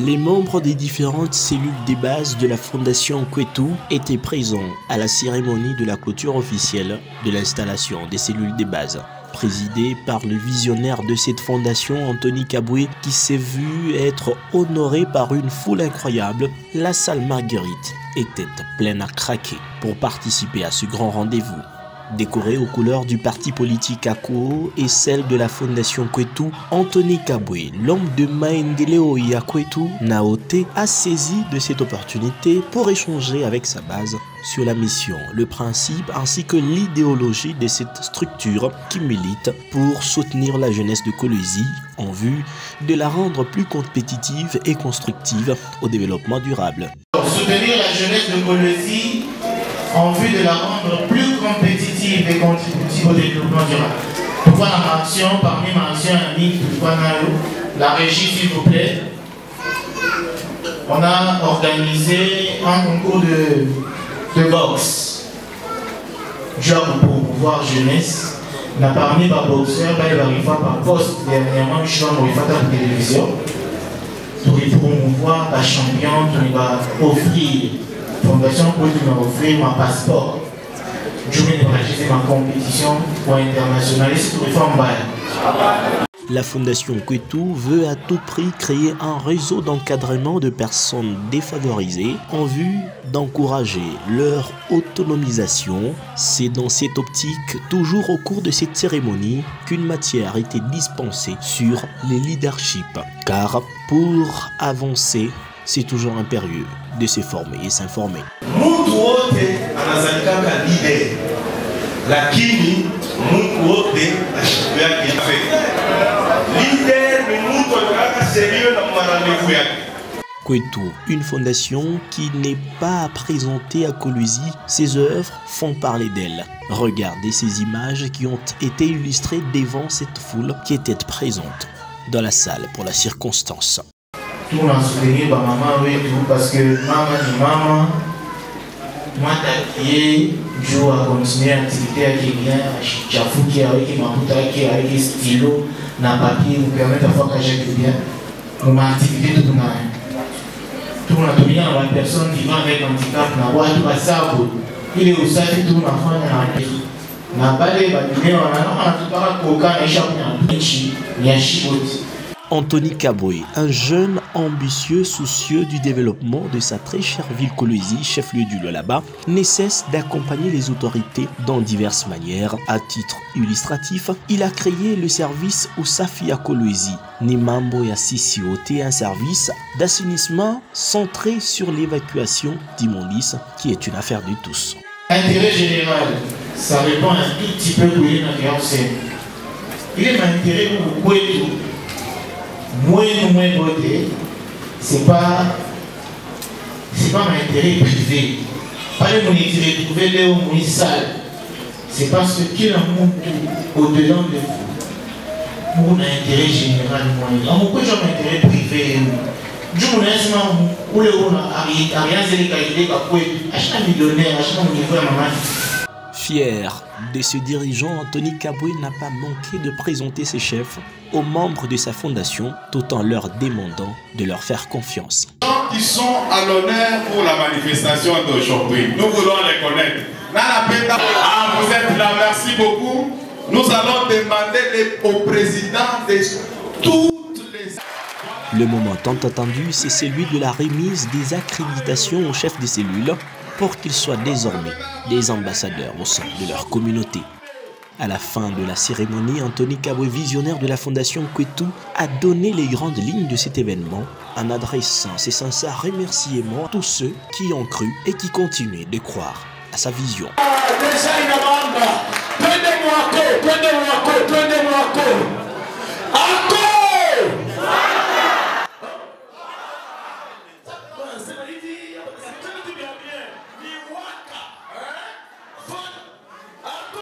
Les membres des différentes cellules des bases de la Fondation Kwetu étaient présents à la cérémonie de la clôture officielle de l'installation des cellules des bases, présidée par le visionnaire de cette fondation, Anthony Kabwe, qui s'est vu être honoré par une foule incroyable. La salle Marguerite était pleine à craquer pour participer à ce grand rendez-vous. Décoré aux couleurs du parti politique Akuo et celle de la Fondation Kwetu, Anthony Kabwe, l'homme de Maendeleo ya Kwetu, Naote, a saisi de cette opportunité pour échanger avec sa base sur la mission, le principe ainsi que l'idéologie de cette structure qui milite pour soutenir la jeunesse de Kolwezi en vue de la rendre plus compétitive et constructive au développement durable. Pour soutenir la jeunesse de Kolwezi en vue de la rendre plus compétitive et contributive au développement durable. Pourquoi ma action, parmi ma action amie, la régie s'il vous plaît, on a organisé un concours de boxe. Genre pour pouvoir jeunesse, on a parmi par boxeur, par poste, dernièrement, je suis dans la télévision, pour promouvoir la championne, on va offrir. Fondation Kwetu m'a offert mon passeport. Je vais réaliser ma compétition pour internationale. La Fondation Kwetu veut à tout prix créer un réseau d'encadrement de personnes défavorisées en vue d'encourager leur autonomisation. C'est dans cette optique, toujours au cours de cette cérémonie, qu'une matière a été dispensée sur les leaderships. Car pour avancer, c'est toujours impérieux de se former et s'informer. Kwetu, une fondation qui n'est pas présentée à Kolwezi, ses œuvres font parler d'elle. Regardez ces images qui ont été illustrées devant cette foule qui était présente dans la salle pour la circonstance. Tout le monde soutenir ma maman, oui, parce que maman, moi, qui joue à continuer l'activité avec bien, j'afouki avec ma bouteille, avec des stylos, n'a papier, nous permet d'avoir que j'ai bien. Mon activité, tout le monde. Tout le monde a bien la personne vivant avec handicap, n'a pas tout à ça, il est au sac, tout le monde a fait un n'a pas les bâtiments, on a tout à coca, échappé à Pichi, il y a chipote. Anthony Kabwe, un jeune ambitieux soucieux du développement de sa très chère ville Kolwezi, chef-lieu du Lualaba, ne cesse d'accompagner les autorités dans diverses manières. À titre illustratif, il a créé le service Usafi à Kolwezi, Nimambo ya Sissiote, un service d'assainissement centré sur l'évacuation d'immondices qui est une affaire de tous. Intérêt général, ça répond un tout petit peu pour l'influence. Il est intérêt pour Kwetu. Moins voter, c'est pas mon intérêt privé. Pas mon intérêt privé, là où mon sale. C'est parce qu'il y a un monde au-delà de vous. Mon intérêt général, moi. Pourquoi j'ai mon intérêt privé? Je me laisse où le monde a rien de qualité, acheter un millionnaire, acheter un niveau à maman. Fier de ce dirigeant, Anthony Kabwe n'a pas manqué de présenter ses chefs aux membres de sa fondation, tout en leur demandant de leur faire confiance. Les gens qui sont à l'honneur pour la manifestation d'aujourd'hui, nous voulons les connaître. Ah, vous êtes là, merci beaucoup. Nous allons demander au président de toutes les... Le moment tant attendu, c'est celui de la remise des accréditations aux chefs des cellules pour qu'ils soient désormais des ambassadeurs au sein de leur communauté. À la fin de la cérémonie, Anthony Kabwe, visionnaire de la Fondation Kwetu, a donné les grandes lignes de cet événement en adressant ses sincères remerciements à tous ceux qui ont cru et qui continuent de croire à sa vision. Prenez-moi